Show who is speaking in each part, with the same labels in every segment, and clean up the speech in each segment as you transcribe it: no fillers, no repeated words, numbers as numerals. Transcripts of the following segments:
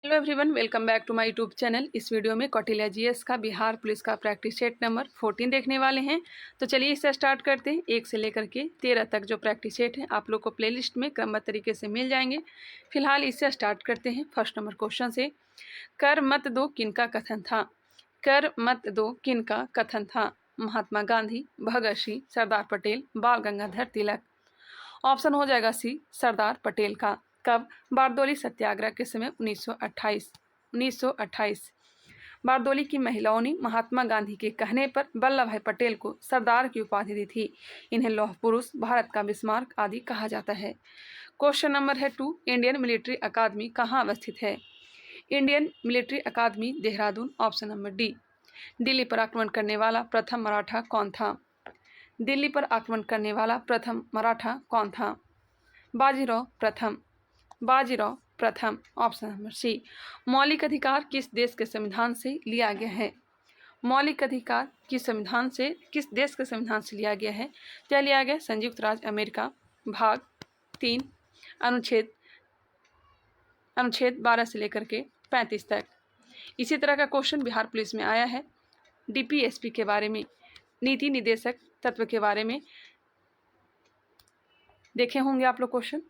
Speaker 1: Hello everyone, welcome back to my YouTube channel. इस video में Kautilya GS का Bihar police का प्रैक्टिस सेट नंबर 14 देखने वाले हैं। तो चलिए इसे स्टार्ट करते हैं। 1 से लेकर के 13 तक जो प्रैक्टिस सेट है आप लोग को प्लेलिस्ट में क्रमबद्ध तरीके से मिल जाएंगे। फिलहाल इससे स्टार्ट करते हैं फर्स्ट नंबर क्वेश्चन से। कर मत दो किनका कथन था? कर मत दो किनका कथन था? महात्मा गांधी, भगत सिंह, सरदार पटेल, बाल गंगाधर तिलक। ऑप्शन हो जाएगा सी, सरदार पटेल का। कब? बारदोली सत्याग्रह के समय 1928। बारदोली की महिलाओं ने महात्मा गांधी के कहने पर वल्लभ भाई पटेल को सरदार की उपाधि दी थी। इन्हें लौह पुरुष, भारत का बिस्मार्क आदि कहा जाता है। क्वेश्चन नंबर है 2, इंडियन मिलिट्री अकादमी कहाँ अवस्थित है? Indian military academy Dehradun. Option number D. Delhi पर आक्रमण करने वाला प्रथम मराठा कौन था? दिल्ली पर आक्रमण करने वाला प्रथम मराठा कौन था? बाजीराव प्रथम। बाजीराव प्रथम। Option number C. मौलिक अधिकार किस देश के संविधान से लिया गया है? मौलिक अधिकार किस देश के संविधान से लिया गया है? क्या लिया गया? संयुक्त राज्य अमेरिका। भाग 3 अनुच्छेद 12 से लेकर के 35 तक। इसी तरह का क्वेश्चन बिहार पुलिस में आया है। डीपीएसपी के बारे में, नीति निदेशक तत्व के बारे में देखे होंगे आप लोग क्वेश्चन।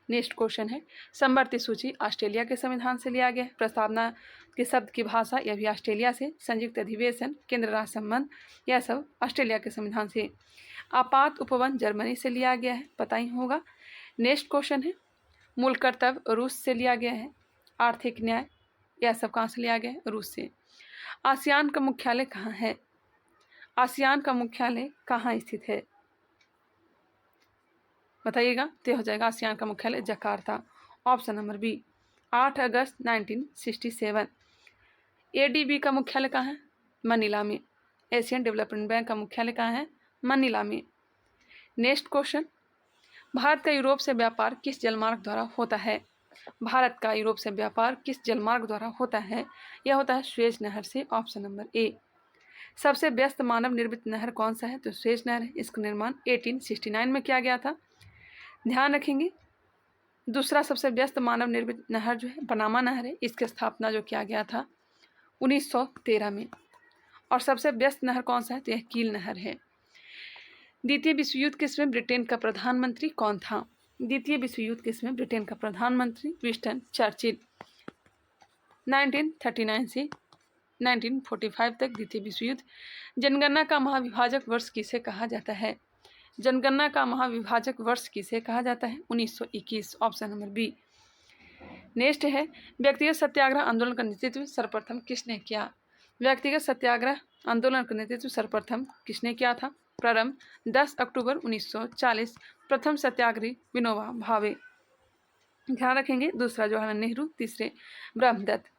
Speaker 1: नेक्स्ट क्वेश्चन है, समवर्ती सूची ऑस्ट्रेलिया के संविधान से लिया गया है। प्रस्तावना के शब्द की भाषा, यह भी ऑस्ट्रेलिया से। संयुक्त अधिवेशन, केंद्र राज्य संबंध, यह सब ऑस्ट्रेलिया के संविधान से। आपात उपवन जर्मनी से लिया गया है, पता ही होगा। नेक्स्ट क्वेश्चन है, मूल कर्तव्य रूस से लिया गया है। आर्थिक न्याय, यह सब कहाँ से लिया गया है? रूस से। आसियान का मुख्यालय कहाँ है? आसियान का मुख्यालय कहाँ स्थित है? बताइएगा। तो हो जाएगा आसियान का मुख्यालय जकार्ता। Option number B. 8 अगस्त 1967। एडीबी का मुख्यालय कहाँ है? मनीला में। एशियन डेवलपमेंट बैंक का मुख्यालय कहाँ है? मनीला में। नेक्स्ट क्वेश्चन, भारत का यूरोप से व्यापार किस जलमार्ग द्वारा होता है? भारत का यूरोप से व्यापार किस जलमार्ग द्वारा होता है? यह होता है सुएज नहर से। ऑप्शन नंबर ए। सबसे व्यस्त मानव निर्मित नहर कौन सा है? तो सुएज नहर है। इसका निर्माण 1869 में किया गया था। ध्यान रखेंगे। दूसरा सबसे व्यस्त मानव निर्मित नहर जो है पनामा नहर है। इसकी स्थापना जो किया गया था 1913 में। और सबसे व्यस्त नहर कौन सा है? तो यह कील नहर है। द्वितीय विश्व युद्ध के समय ब्रिटेन का प्रधानमंत्री कौन था? द्वितीय विश्व युद्ध के समय ब्रिटेन का प्रधानमंत्री विंस्टन चर्चिल। 1939 से 1945 तक द्वितीय विश्व युद्ध। जनगणना का महाविभाजक वर्ष किसे कहा जाता है? जनगणना का महाविभाजक वर्ष किसे कहा जाता है? 1921। Option number B. नेक्स्ट है, व्यक्तिगत सत्याग्रह आंदोलन का नेतृत्व सर्वप्रथम किसने किया? व्यक्तिगत सत्याग्रह आंदोलन का नेतृत्व सर्वप्रथम किसने किया था? प्रारंभ 10 अक्टूबर 1940। प्रथम सत्याग्रही विनोबा भावे। ध्यान रखेंगे। दूसरा जवाहरलाल नेहरू। तीसरे ब्रह्मदत्त।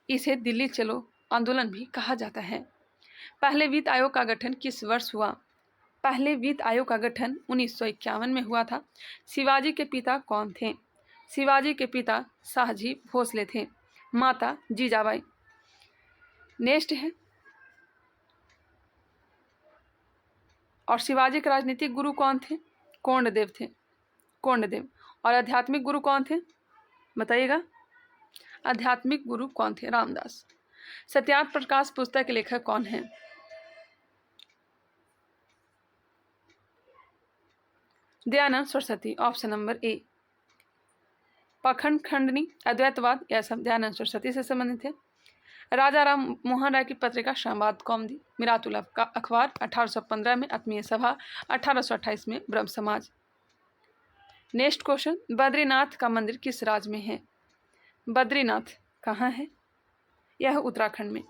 Speaker 1: इसे दिल्ली चलो आंदोलन भी कहा जाता है। पहले वित्त आयोग का गठन किस वर्ष हुआ? पहले वित्त आयोग का गठन 1951 में हुआ था। शिवाजी के पिता कौन थे? शिवाजी के पिता शाहजी भोसले थे। माता जीजाबाई। नेक्स्ट है, और शिवाजी के राजनीतिक गुरु कौन थे? कोंडदेव थे। कोंडदेव। और आध्यात्मिक गुरु कौन थे? बताइएगा। आध्यात्मिक गुरु कौन थे? रामदास। सत्यार्थ प्रकाश पुस्तक के लेखक कौन है? दयानंद सरस्वती। ऑप्शन नंबर ए। पाखंड खंडनी, अद्वैतवाद, यह सब दयानंद सरस्वती से संबंधित है। राजा राम मोहन राय की पत्रिका शामबाद कौमुदी। मिरातुल अखबार 1815 में। आत्मीय सभा 1828 में। ब्रह्म समाज। नेक्स्ट क्वेश्चन, बद्रीनाथ का मंदिर किस राज्य में है? बद्रीनाथ कहाँ है? यह उत्तराखंड में।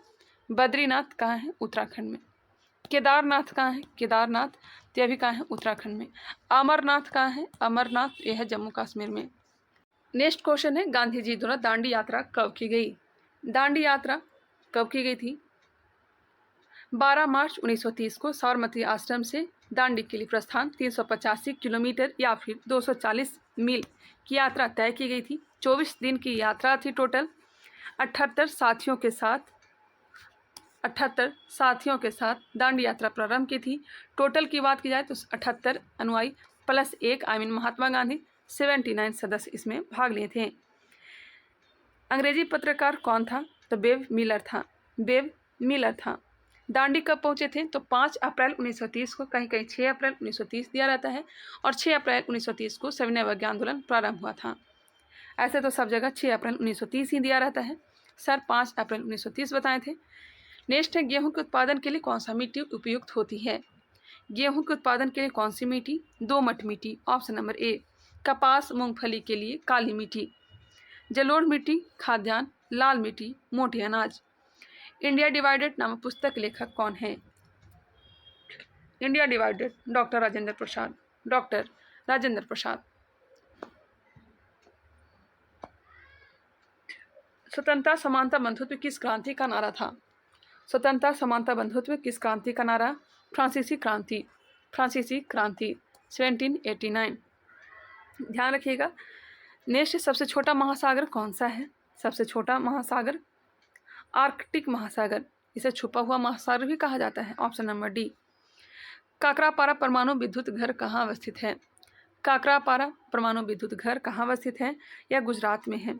Speaker 1: बद्रीनाथ कहाँ है? उत्तराखंड में। केदारनाथ कहाँ है? केदारनाथ यह भी कहाँ है? उत्तराखंड में। अमरनाथ कहाँ है? अमरनाथ यह है जम्मू कश्मीर में। नेक्स्ट क्वेश्चन है, गांधी जी द्वारा दांडी यात्रा कब की गई? दांडी यात्रा कब की गई थी? 12 मार्च 1930 को साबरमती आश्रम से दांडी के लिए प्रस्थान 385 किलोमीटर या फिर 240 मील की यात्रा तय की गई थी। 24 दिन की यात्रा थी टोटल। 78 साथियों के साथ दांडी यात्रा प्रारंभ की थी। टोटल की बात की जाए तो 78 अनुयायी प्लस 1 महात्मा गांधी 79 सदस्य इसमें भाग लिए थे। अंग्रेजी पत्रकार कौन था? तो बेव मिलर था। बेव मिलर था। दांडी कब पहुंचे थे? तो 5 अप्रैल 1930 को, कहीं कहीं 6 अप्रैल 1930 दिया रहता है, और 6 अप्रैल 1930 को सविनय अवज्ञा आंदोलन प्रारंभ हुआ था। ऐसे तो सब जगह 6 अप्रैल 1930 ही दिया रहता है, सर 5 अप्रैल 1930 बताए थे। नेक्स्ट है, गेहूं के उत्पादन के लिए कौन सा मिट्टी उपयुक्त होती है? गेहूं के उत्पादन के लिए कौन सी मिट्टी? दोमट मिट्टी, ऑप्शन नंबर ए। कपास मूंगफली के लिए काली मिट्टी। जलोढ़ मिट्टी खाद्यान्न, लाल मिट्टी मोटे अनाज। इंडिया डिवाइडेड नामक पुस्तक लेखक कौन है? India divided doctor Rajendra Prasad. Doctor Rajendra Prasad. स्वतंत्रता समानता बंधुत्व किस क्रांति का नारा था? स्वतंत्रता समानता बंधुत्व किस क्रांति का नारा? फ्रांसीसी क्रांति। फ्रांसीसी क्रांति 1789। ध्यान रखिएगा। नेक्स्ट, सबसे छोटा महासागर कौन सा है? सबसे छोटा महासागर आर्कटिक महासागर, इसे छुपा हुआ महासागर भी कहा जाता है, ऑप्शन नंबर डी। काकरापारा परमाणु विद्युत घर कहाँ अवस्थित है? काकरापारा परमाणु विद्युत घर कहाँ अवस्थित है? यह गुजरात में है।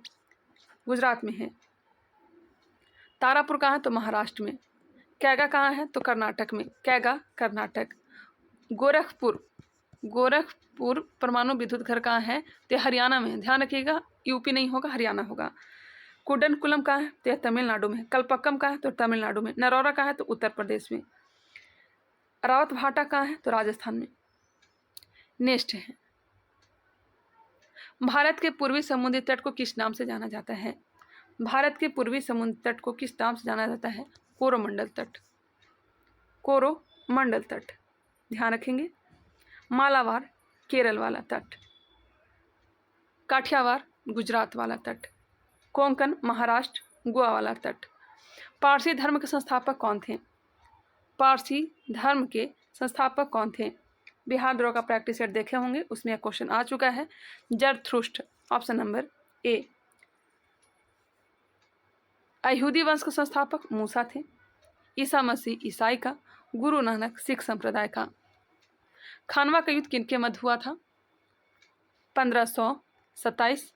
Speaker 1: गुजरात में है। तारापुर कहाँ है? तो महाराष्ट्र में। कैगा कहाँ है? तो कर्नाटक में। कैगा कर्नाटक। गोरखपुर, गोरखपुर परमाणु विद्युत घर कहाँ है? तो हरियाणा में। ध्यान रखिएगा, यूपी नहीं होगा, हरियाणा होगा। कुडनकुलम कहाँ है? तो यह तमिलनाडु में। कलपक्कम कहाँ है? तो तमिलनाडु में। नरौरा कहाँ है? तो उत्तर प्रदेश में। रावत भाटा कहाँ है? तो राजस्थान में। नेक्स्ट है, भारत के पूर्वी समुद्री तट को किस नाम से जाना जाता है? भारत के पूर्वी समुद्री तट को किस नाम से जाना जाता है? कोरोमंडल तट। कोरोमंडल तट। ध्यान रखेंगे। मालाबार केरल वाला तट। काठियावाड़ गुजरात वाला तट। कोंकण महाराष्ट्र गोवा वाला तट। पारसी धर्म के संस्थापक कौन थे? पारसी धर्म के संस्थापक कौन थे? बिहार द्रोह का प्रैक्टिस सेट देखे होंगे, उसमें एक क्वेश्चन आ चुका है। जरथुष्ट्र, ऑप्शन नंबर ए। यहूदी वंश के संस्थापक मूसा थे। ईसा मसीह ईसाई का। गुरु नानक सिख संप्रदाय का। खानवा का युद्ध किनके मध्य हुआ था? 1527।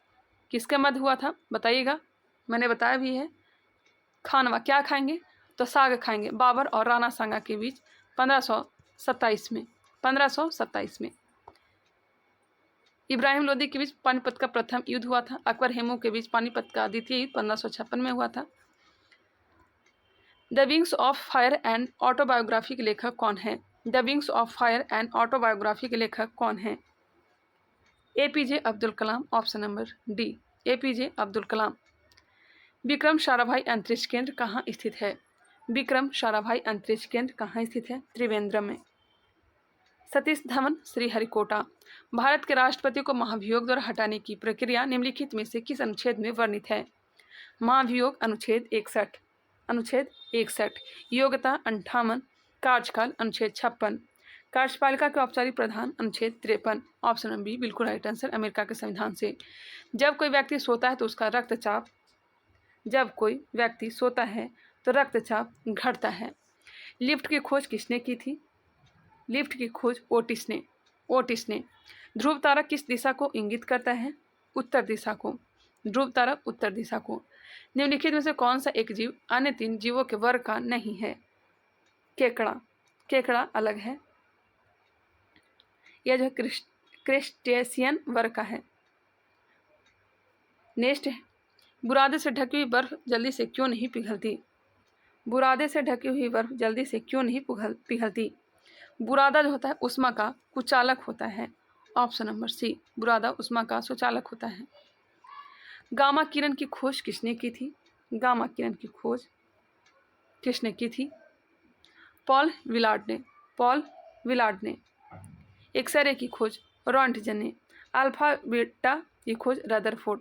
Speaker 1: किसके मध्य हुआ था बताइएगा, मैंने बताया भी है। खानवा क्या खाएंगे? तो साग खाएंगे, बाबर और राणा सांगा के बीच 1527 में। 1527 में। इब्राहिम लोदी के बीच पानीपत का प्रथम युद्ध हुआ था। अकबर हेमू के बीच पानीपत का द्वितीय युद्ध 1556 में हुआ था। The wings of fire and autobiography के लेखक कौन है? The wings of fire and autobiography के लेखक कौन है? APJ Abdul Kalam, option number D. APJ Abdul Kalam. Vikram Sarabhai अंतरिक्ष केंद्र कहाँ स्थित है? विक्रम साराभाई अंतरिक्ष केंद्र कहाँ स्थित है? त्रिवेंद्रम में। सतीश धवन श्रीहरिकोटा। भारत के राष्ट्रपति को महाभियोग द्वारा हटाने की प्रक्रिया निम्नलिखित में से किस अनुच्छेद में वर्णित है? महाभियोग अनुच्छेद 61। अनुच्छेद 61। योग्यता 58। कार्यकाल अनुच्छेद 56। कार्यपालिका के औपचारिक प्रधान अनुच्छेद 53। ऑप्शन नंबर बी बिल्कुल राइट आंसर, अमेरिका के संविधान से। जब कोई व्यक्ति सोता है तो उसका रक्तचाप, जब कोई व्यक्ति सोता है तो रक्तचाप घटता है। लिफ्ट की खोज किसने की थी? लिफ्ट की खोज ओटिस ने। ओटिस ने। ध्रुव तारा किस दिशा को इंगित करता है? उत्तर दिशा को। ध्रुव तारा उत्तर दिशा को। निम्नलिखित में से कौन सा एक जीव अन्य 3 जीवों के वर्ग का नहीं है? केकड़ा। केकड़ा अलग है, यह जो क्रेस्टेशियन वर्ग का है। नेक्स्ट है, बुरादे से ढकी हुई बर्फ जल्दी से क्यों नहीं पिघलती? बुरादे से ढकी हुई बर्फ जल्दी से क्यों नहीं पिघलती? बुरादा जो होता है उष्मा का कुचालक होता है, ऑप्शन नंबर सी। बुरादा उष्मा का सुचालक होता है। गामा किरण की खोज किसने की थी? गामा किरण की खोज किसने की थी? पॉल विलार्ड ने। पॉल विलार्ड ने। एक्सरे की खोज रॉन्टजन ने। अल्फा बीटा की खोज रदरफोर्ड।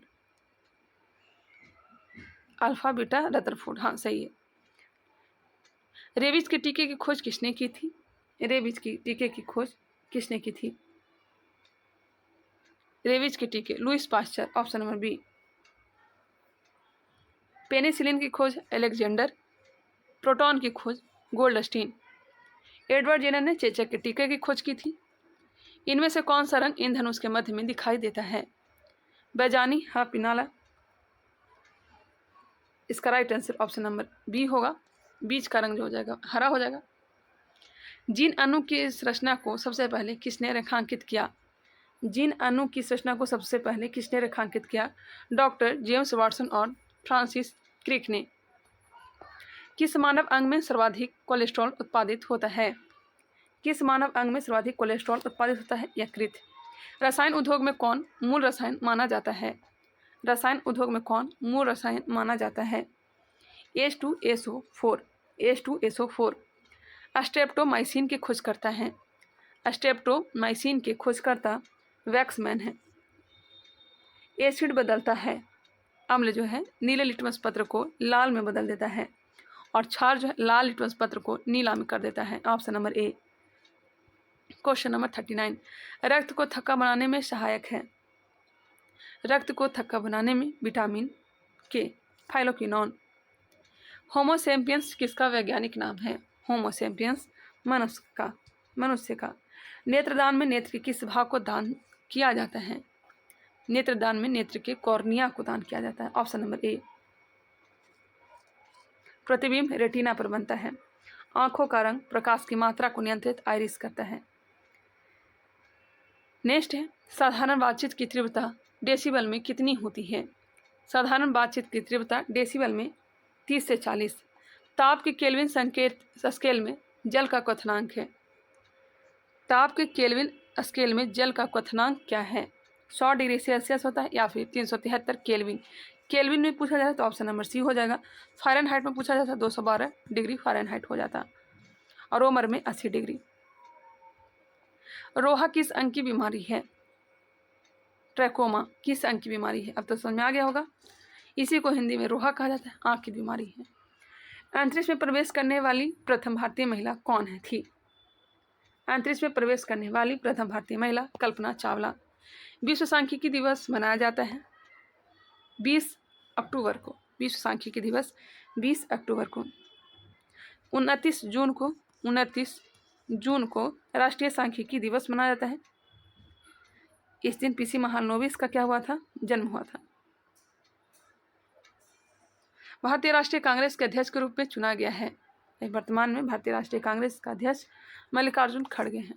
Speaker 1: अल्फा बीटा रदरफोर्ड, हाँ सही है। रेबीज के टीके की खोज किसने की थी? रेबीज की टीके की खोज किसने की थी? रेबीज के टीके Louis Pasteur, option number B. Penicillin की खोज अलेक्जेंडर। प्रोटॉन की खोज गोल्डस्टीन। एडवर्ड जेनर ने चेचक के टीके की खोज की थी। इनमें से कौन सा रंग इंद्रधनुष के मध्य में दिखाई देता है? बैजानी, हाँ पिनाला। इसका right answer option number B होगा। बीज का रंग जो हो जाएगा हरा हो जाएगा। जीन अणु की संरचना को सबसे पहले किसने रेखांकित किया? जीन अणु की संरचना को सबसे पहले किसने रेखांकित किया? डॉक्टर जेम्स वाटसन और फ्रांसिस क्रिक ने। किस मानव अंग में सर्वाधिक कोलेस्ट्रॉल उत्पादित होता है? किस मानव अंग में सर्वाधिक कोलेस्ट्रॉल उत्पादित होता है? यकृत। रसायन उद्योग में कौन मूल रसायन माना जाता है? रसायन उद्योग में कौन मूल रसायन माना जाता है? H2SO4। H2SO4 स्ट्रेप्टोमाइसिन की खोज करता है। स्ट्रेप्टोमाइसिन के खोजकर्ता वैक्समैन है। एसिड बदलता है। अम्ल जो है नीले लिटमस पत्र को लाल में बदल देता है और क्षार जो है लाल लिटमस पत्र को नीला में कर देता है। ऑप्शन नंबर ए। Question number 39। रक्त को थक्का बनाने में सहायक है। रक्त को थक्का बनाने में विटामिन के, फाइलोक्विनोन। होमोसेपियंस किसका वैज्ञानिक नाम है? होमोसेपियंस मनुष्य का। नेत्रदान में नेत्र के किस भाग को दान किया जाता है? नेत्रदान में नेत्र के कॉर्निया को दान किया जाता है। ऑप्शन नंबर ए। प्रतिबिंब रेटिना पर बनता है। आंखों का रंग प्रकाश की मात्रा को नियंत्रित आइरिस करता है। नेक्स्ट है साधारण बातचीत की तीव्रता डेसिबल में कितनी होती है? साधारण बातचीत की तीव्रता डेसिबल में 30 से 40। ताप के केल्विन संकेत स्केल में जल का क्वथनांक है। ताप के केल्विन स्केल में जल का क्वथनांक क्या है? 100 डिग्री सेल्सियस होता है या फिर 373 केल्विन। केल्विन में पूछा जाता है तो ऑप्शन नंबर सी हो जाएगा। फ़ारेनहाइट में पूछा जाता है 212 डिग्री फ़ारेनहाइट हो जाता। और रोमर में 80 डिग्री। रोहा किस अंग की बीमारी है? ट्रैकोमा किस अंग की बीमारी है? अब तो समझ में आ गया होगा। इसी को हिंदी में रोहा कहा जाता है, आँख की बीमारी है। अंतरिक्ष में प्रवेश करने वाली प्रथम भारतीय महिला कौन है थी? अंतरिक्ष में प्रवेश करने वाली प्रथम भारतीय महिला कल्पना चावला। विश्व सांख्यिकी दिवस मनाया जाता है 20 अक्टूबर को। विश्व सांख्यिकी दिवस 20 अक्टूबर को। 29 जून को राष्ट्रीय सांख्यिकी दिवस मनाया जाता है। इस दिन पीसी महालनोबिस का क्या हुआ था? जन्म हुआ था। भारतीय राष्ट्रीय कांग्रेस के अध्यक्ष के रूप में चुना गया है। वर्तमान में भारतीय राष्ट्रीय कांग्रेस का अध्यक्ष मल्लिकार्जुन खड़गे हैं।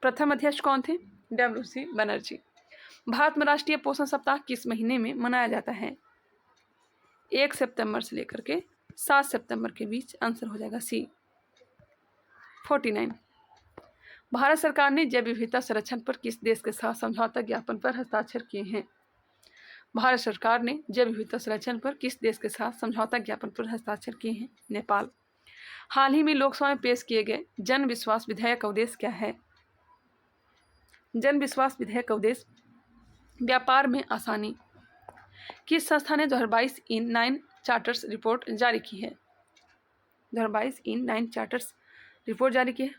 Speaker 1: प्रथम अध्यक्ष कौन थे? WC बनर्जी। भारत में राष्ट्रीय पोषण सप्ताह किस महीने में मनाया जाता है? 1 सितंबर से लेकर के 7 सितंबर के बीच। आंसर हो जाएगा सी। 49। भारत सरकार ने जैव विविधता संरक्षण पर किस देश के साथ समझौता ज्ञापन पर हस्ताक्षर किए हैं? भारत सरकार ने जैव विविधता संरक्षण पर किस देश के साथ समझौता ज्ञापन पर हस्ताक्षर किए हैं? नेपाल। हाल ही में लोकसभा में पेश किए गए जन विश्वास विधेयक का उद्देश्य क्या है? जन विश्वास विधेयक का उद्देश्य व्यापार में आसानी। किस संस्था ने 2022 इन 9 चार्टर्स रिपोर्ट जारी की है? 2022 इन 9 चार्टर्स रिपोर्ट जारी की है?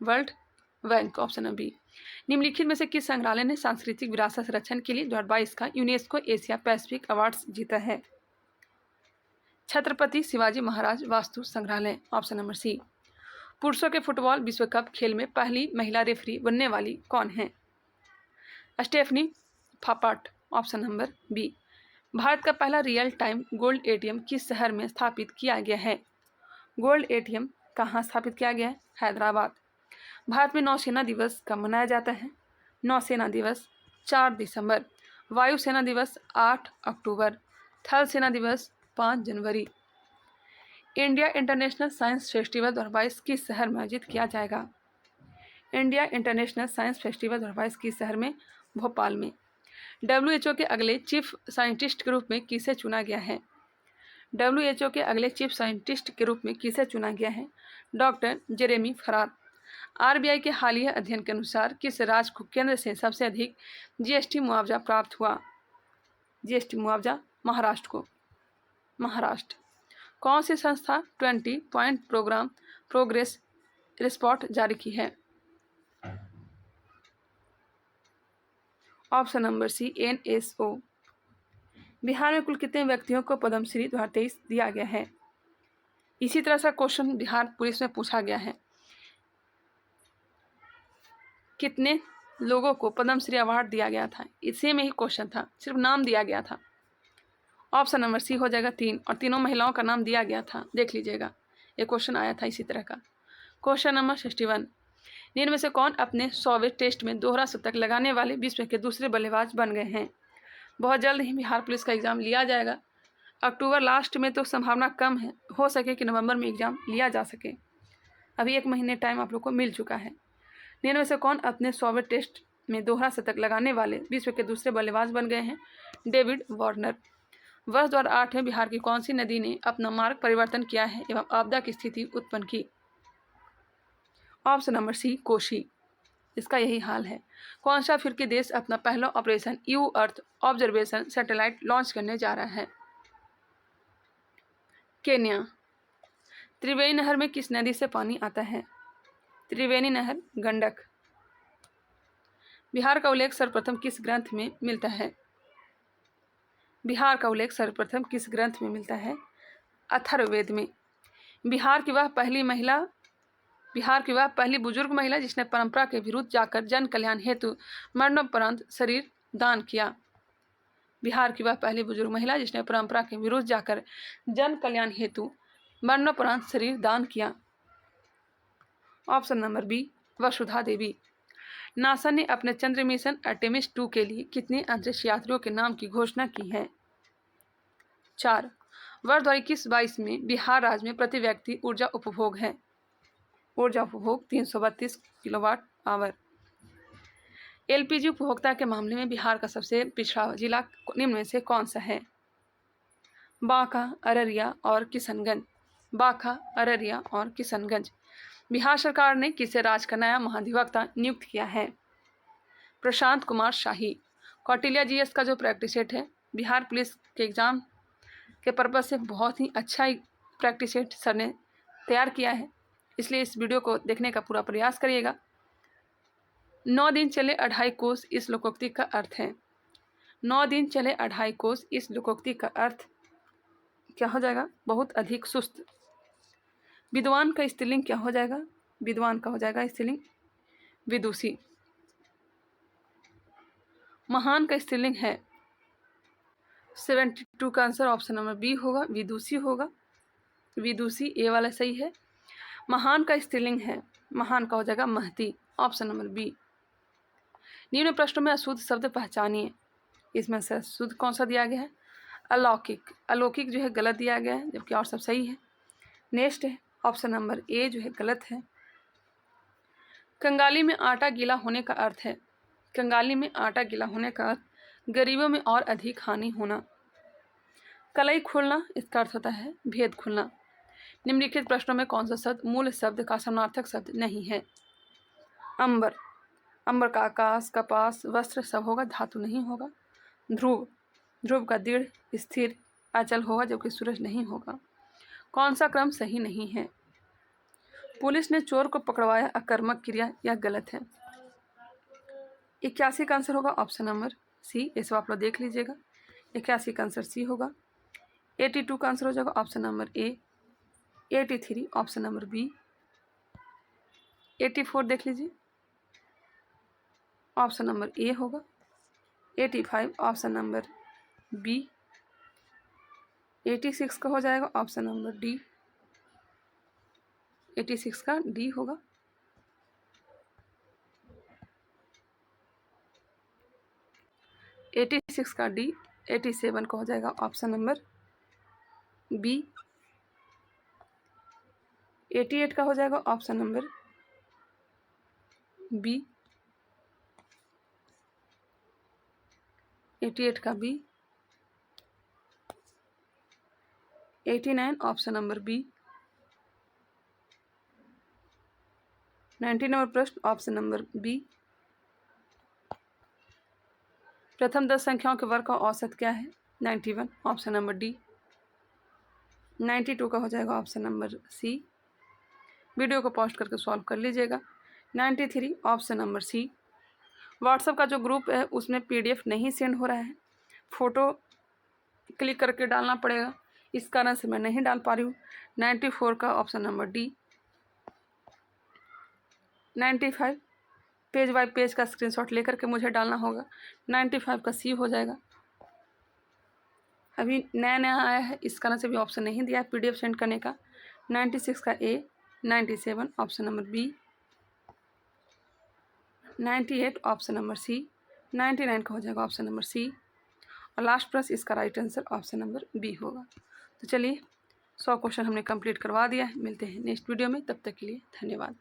Speaker 1: World Bank. Option B. निम्नलिखित में से किस संग्रहालय ने सांस्कृतिक विरासत संरक्षण के लिए 2022 का यूनेस्को एशिया पैसिफिक अवार्ड्स जीता है? Chhatrapati Shivaji Maharaj Vastu Sangrahalaya. Option number C. पुरुषों के फुटबॉल विश्व कप खेल में पहली महिला रेफरी बनने वाली कौन है? स्टेफनी फापाट। Option number B. भारत का पहला रियल टाइम गोल्ड एटीएम किस शहर में स्थापित किया गया है? गोल्ड एटीएम कहाँ स्थापित किया गया है? हैदराबाद। भारत में नौसेना दिवस कब मनाया जाता है? नौसेना दिवस 4 दिसंबर। वायुसेना दिवस 8 अक्टूबर। थल सेना दिवस 5 जनवरी। इंडिया इंटरनेशनल साइंस फेस्टिवल 2022 किस शहर में आयोजित किया जाएगा? इंडिया इंटरनेशनल साइंस फेस्टिवल 2022 किस शहर में? भोपाल में। WHO के अगले चीफ साइंटिस्ट के रूप में किसे चुना गया है? WHO के अगले चीफ साइंटिस्ट के रूप में किसे चुना गया है? डॉक्टर जेरेमी फरार। RBI के हालिया अध्ययन के अनुसार किस राज्य को केंद्र से सबसे अधिक GST मुआवजा प्राप्त हुआ? GST मुआवजा महाराष्ट्र को। महाराष्ट्र। कौन सी संस्था 20 पॉइंट प्रोग्राम प्रोग्रेस रिपोर्ट जारी की है? Option number C NSO। Bihar में कुल कितने व्यक्तियों को पद्मश्री 2023 दिया गया है? इसी तरह से क्वेश्चन बिहार पुलिस में पूछा गया है। कितने लोगों को पद्मश्री अवार्ड दिया गया था? इसी में ही क्वेश्चन था, सिर्फ नाम दिया गया था। ऑप्शन नंबर सी हो जाएगा 3, और तीनों महिलाओं का नाम दिया गया था, देख लीजिएगा, ये क्वेश्चन आया था इसी तरह का। क्वेश्चन नंबर 61, निम्न में से कौन अपने 100वें टेस्ट में दोहरा शतक लगाने वाले विश्व के दूसरे बल्लेबाज बन गए हैं? बहुत जल्द ही बिहार पुलिस का एग्ज़ाम लिया जाएगा। अक्टूबर लास्ट में तो संभावना कम है, हो सके कि नवंबर में एग्ज़ाम लिया जा सके। अभी 1 महीने टाइम आप लोग को मिल चुका है। निम्न में से कौन अपने 100वें टेस्ट में दोहरा शतक लगाने वाले विश्व के दूसरे बल्लेबाज बन गए हैं? David Warner. वर्ष 2008 में बिहार की कौन सी नदी ने अपना मार्ग परिवर्तन किया है एवं आपदा की स्थिति उत्पन्न की? Option number C Kosi. इसका यही हाल है। कौन सा अफ्रीकी देश अपना पहला operation you earth observation satellite launch करने जा रहा है? केन्या। त्रिवेणी नहर में किस नदी से पानी आता है? त्रिवेणी नहर गंडक। बिहार का उल्लेख सर्वप्रथम किस ग्रंथ में मिलता है? बिहार का उल्लेख सर्वप्रथम किस ग्रंथ में मिलता है? अथर्ववेद में। बिहार की वह पहली बुजुर्ग महिला जिसने परंपरा के विरुद्ध जाकर जन कल्याण हेतु मरणोपरांत शरीर दान किया। बिहार की वह पहली बुजुर्ग महिला जिसने परंपरा के विरुद्ध जाकर जन कल्याण हेतु मरणोपरांत शरीर दान किया। ऑप्शन नंबर बी वसुधा देवी। नासा ने अपने चंद्र मिशन आर्टेमिस 2 के लिए कितने अंतरिक्ष यात्रियों के नाम की घोषणा की है? 4। वर्ष 2021-22 में बिहार राज्य में प्रति व्यक्ति ऊर्जा उपभोग है। ऊर्जा उपभोग 332 किलोवाट आवर। एलपीजी उपभोक्ता के मामले में बिहार का सबसे पिछड़ा जिला निम्न में से कौन सा है? बांका, अररिया और किशनगंज। बांका, अररिया और किशनगंज। बिहार सरकार ने किसे राज्य का नया महाधिवक्ता नियुक्त किया है? प्रशांत कुमार शाही। कौटिल्या जीएस का जो प्रैक्टिस सेट है, बिहार पुलिस के एग्ज़ाम के पर्पज़ से बहुत ही अच्छा प्रैक्टिस सेट सर ने तैयार किया है, इसलिए इस वीडियो को देखने का पूरा प्रयास करिएगा। 9 दिन चले 2.5 कोस इस लोकोक्ति का अर्थ है। 9 दिन चले 2.5 कोस इस लोकोक्ति का अर्थ क्या हो जाएगा? बहुत अधिक सुस्त। विद्वान का स्त्रीलिंग क्या हो जाएगा? विद्वान का हो जाएगा स्त्रीलिंग विदुषी। महान का स्त्रीलिंग है 72 का आंसर ऑप्शन नंबर बी होगा, विदुषी होगा। विदुषी ए वाला सही है। महान का स्त्रीलिंग है, महान का हो जाएगा महती, ऑप्शन नंबर बी। निम्न प्रश्नों में अशुद्ध शब्द पहचानिए। इसमें से शुद्ध कौन सा दिया गया है? अलौकिक। अलौकिक जो है गलत दिया गया है, जबकि और सब सही है। नेक्स्ट है ऑप्शन नंबर ए जो है गलत है। कंगाली में आटा गीला होने का अर्थ है। कंगाली में आटा गीला होने का अर्थ गरीबों में और अधिक हानि होना। कलई खुलना इसका अर्थ होता है भेद खुलना। निम्नलिखित प्रश्नों में कौन सा शब्द मूल शब्द का समानार्थक शब्द नहीं है? अंबर। अंबर का आकाश, कपास, वस्त्र सब होगा, धातु नहीं होगा। ध्रुव। ध्रुव का दृढ़, स्थिर, अचल होगा, जबकि सूरज नहीं होगा। कौन सा क्रम सही नहीं है? पुलिस ने चोर को पकड़वाया अकर्मक क्रिया, यह गलत है। 81 का आंसर होगा ऑप्शन नंबर सी। इसे आप लोग देख लीजिएगा, 81 का आंसर सी होगा। 82 का आंसर हो जाएगा option number A. 83 option number B. 84 देख लीजिए, ऑप्शन नंबर ए होगा। 85 ऑप्शन नंबर बी। 86 का हो जाएगा ऑप्शन नंबर डी। 86 का डी होगा। 86 का डी। 87 का हो जाएगा ऑप्शन नंबर बी। 88 का हो जाएगा ऑप्शन नंबर बी। 88 का B. 89 option number B. 90 number प्रश्न ऑप्शन नंबर बी। प्रथम 10 संख्याओं के वर्ग का औसत क्या है? 91 ऑप्शन नंबर डी। 92 का हो जाएगा ऑप्शन नंबर सी। वीडियो को पॉज करके सॉल्व कर लीजिएगा। 93 ऑप्शन नंबर सी। व्हाट्सएप का जो ग्रुप है उसमें PDF नहीं सेंड हो रहा है, फ़ोटो क्लिक करके डालना पड़ेगा, इस कारण से मैं नहीं डाल पा रही हूँ। 94 का option number D. 95 page bye page का स्क्रीनशॉट लेकर के मुझे डालना होगा। 95 का सी हो जाएगा। अभी नया नया आया है, इस कारण से भी ऑप्शन नहीं दिया है PDF सेंड करने का। 96 का A, 97 option number B, 98 option number C, 99 का हो जाएगा ऑप्शन नंबर C, और लास्ट प्लस इसका right answer option number B होगा। तो चलिए 100 क्वेश्चन हमने कंप्लीट करवा दिया है। मिलते हैं नेक्स्ट वीडियो में, तब तक के लिए धन्यवाद।